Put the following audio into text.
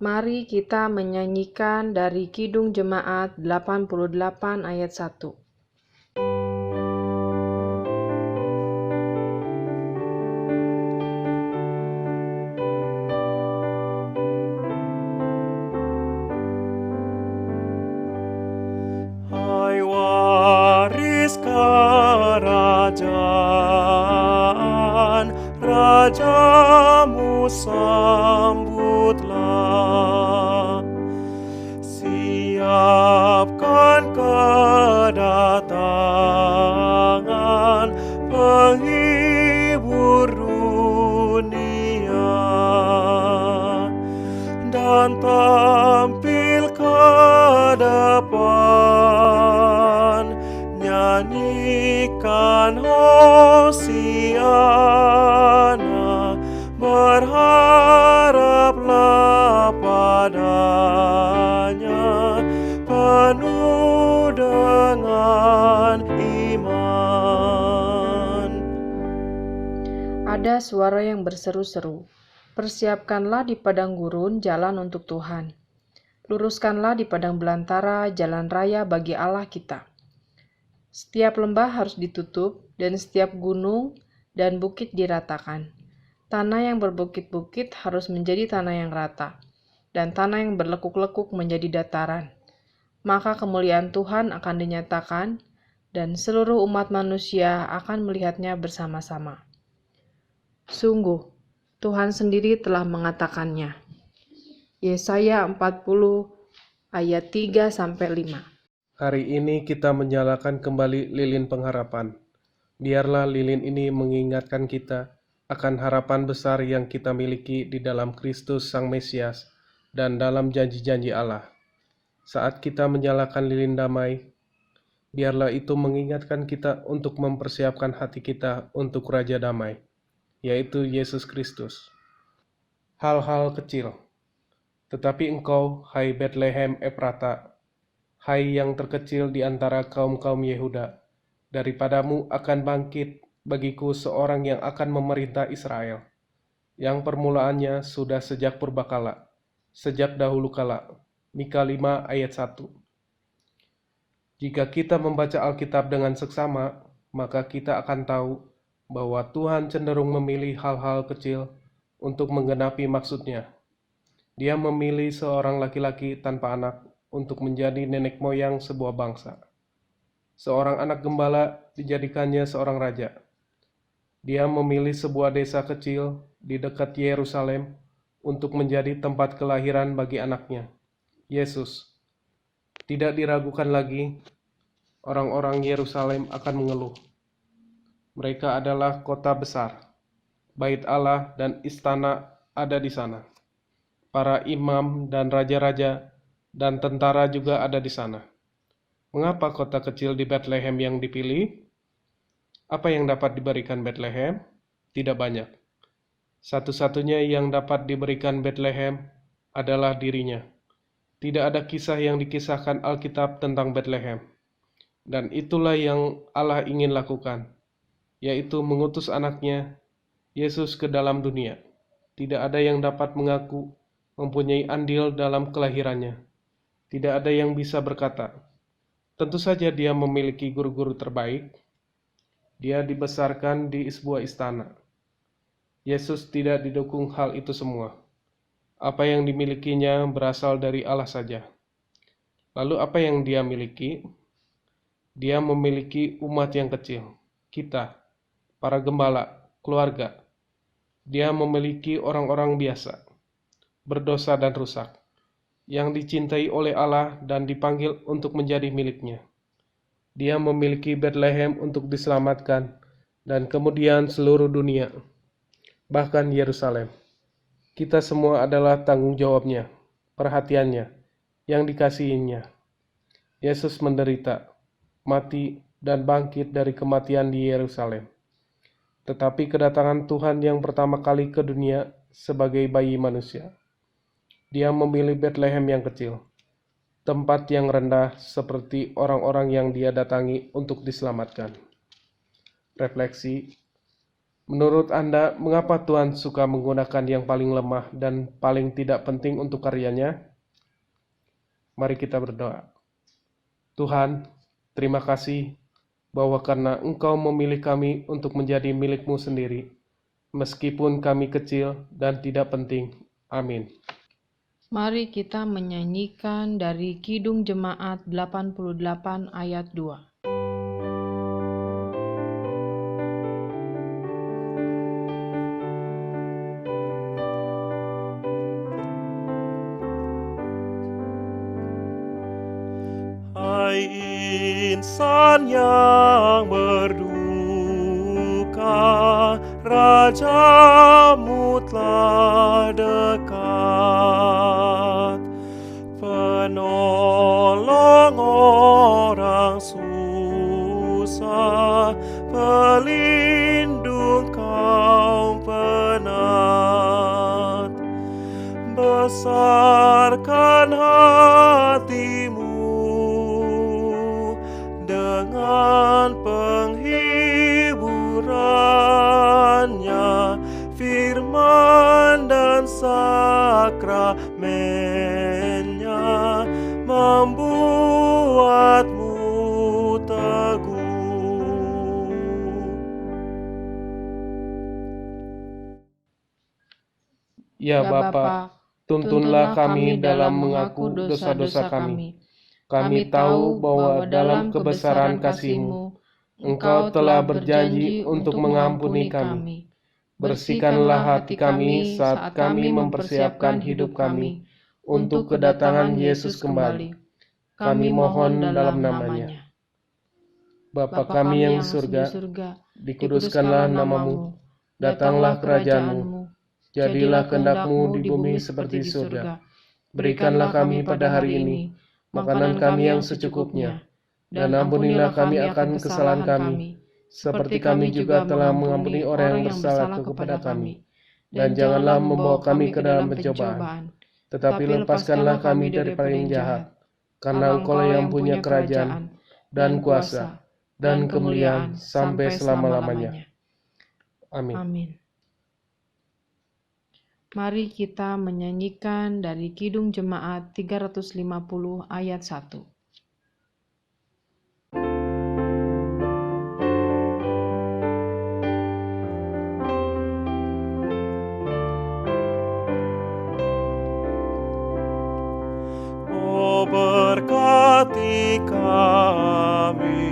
Mari kita menyanyikan dari Kidung Jemaat 88 ayat 1. Hai waris kerajaan, Rajamu sambutlah. Siapkan kedatangan penghibur dunia, dan tampil ke depan, nyanyikan Hosiana, berharaplah padanya penuh dengan iman. Ada suara yang berseru-seru, "Persiapkanlah di padang gurun jalan untuk Tuhan. Luruskanlah di padang belantara jalan raya bagi Allah kita." Setiap lembah harus ditutup, dan setiap gunung dan bukit diratakan. Tanah yang berbukit-bukit harus menjadi tanah yang rata, dan tanah yang berlekuk-lekuk menjadi dataran. Maka kemuliaan Tuhan akan dinyatakan, dan seluruh umat manusia akan melihatnya bersama-sama. Sungguh, Tuhan sendiri telah mengatakannya. Yesaya 40 ayat 3-5. Hari ini kita menyalakan kembali lilin pengharapan. Biarlah lilin ini mengingatkan kita akan harapan besar yang kita miliki di dalam Kristus Sang Mesias dan dalam janji-janji Allah. Saat kita menyalakan lilin damai, biarlah itu mengingatkan kita untuk mempersiapkan hati kita untuk Raja Damai, yaitu Yesus Kristus. Hal-hal kecil. Tetapi engkau, hai Bethlehem Efrata, hai yang terkecil di antara kaum-kaum Yehuda, daripadamu akan bangkit bagiku seorang yang akan memerintah Israel, yang permulaannya sudah sejak purbakala, sejak dahulu kala. Mika 5 ayat 1. Jika kita membaca Alkitab dengan seksama, maka kita akan tahu bahwa Tuhan cenderung memilih hal-hal kecil untuk menggenapi maksudnya. Dia memilih seorang laki-laki tanpa anak untuk menjadi nenek moyang sebuah bangsa. Seorang anak gembala dijadikannya seorang raja. Dia memilih sebuah desa kecil di dekat Yerusalem untuk menjadi tempat kelahiran bagi anaknya, Yesus. Tidak diragukan lagi, orang-orang Yerusalem akan mengeluh. Mereka adalah kota besar, bait Allah dan istana ada di sana. Para imam dan raja-raja dan tentara juga ada di sana. Mengapa kota kecil di Bethlehem yang dipilih? Apa yang dapat diberikan Bethlehem? Tidak banyak. Satu-satunya yang dapat diberikan Bethlehem adalah dirinya. Tidak ada kisah yang dikisahkan Alkitab tentang Bethlehem. Dan itulah yang Allah ingin lakukan, yaitu mengutus anaknya, Yesus, ke dalam dunia. Tidak ada yang dapat mengaku mempunyai andil dalam kelahirannya. Tidak ada yang bisa berkata, tentu saja dia memiliki guru-guru terbaik. Dia dibesarkan di sebuah istana. Yesus tidak didukung hal itu semua. Apa yang dimilikinya berasal dari Allah saja. Lalu apa yang dia miliki? Dia memiliki umat yang kecil, kita, para gembala, keluarga. Dia memiliki orang-orang biasa, berdosa dan rusak, yang dicintai oleh Allah dan dipanggil untuk menjadi miliknya. Dia memiliki Bethlehem untuk diselamatkan, dan kemudian seluruh dunia, bahkan Yerusalem. Kita semua adalah tanggung jawabnya, perhatiannya, yang dikasihinya. Yesus menderita, mati, dan bangkit dari kematian di Yerusalem. Tetapi kedatangan Tuhan yang pertama kali ke dunia sebagai bayi manusia, Dia memilih Bethlehem yang kecil, tempat yang rendah seperti orang-orang yang Dia datangi untuk diselamatkan. Refleksi, Menurut Anda, mengapa Tuhan suka menggunakan yang paling lemah dan paling tidak penting untuk karyanya? Mari kita berdoa. Tuhan, terima kasih bahwa karena Engkau memilih kami untuk menjadi milik-Mu sendiri, meskipun kami kecil dan tidak penting. Amin. Mari kita menyanyikan dari Kidung Jemaat 88 ayat 2. Hai insan yang berduka, Rajamu telah dekat. Penolong orang susah, pelindung kaum penat. Besarkan hatimu dengan penghiburannya, firman dan sakramennya membuatmu teguh. Ya Bapa, tuntunlah kami dalam mengaku dosa-dosa kami. Kami tahu bahwa dalam kebesaran kasih-Mu, Engkau telah berjanji untuk mengampuni kami. Bersihkanlah hati kami saat kami mempersiapkan hidup kami untuk kedatangan Yesus kembali. Kami mohon dalam nama-Nya. Bapa kami yang di surga, dikuduskanlah nama-Mu, datanglah kerajaan-Mu, jadilah kehendak-Mu di bumi seperti di surga. Berikanlah kami pada hari ini makanan kami yang secukupnya, dan ampunilah kami akan kesalahan kami, seperti kami juga telah mengampuni orang yang bersalah kepada kami. Dan janganlah membawa kami ke dalam pencobaan, tetapi lepaskanlah kami daripada yang jahat, karena Engkau yang punya kerajaan, dan kuasa, dan kemuliaan sampai selama-lamanya. Amin. Amin. Mari kita menyanyikan dari Kidung Jemaat 350 ayat 1. Oh, berkati kami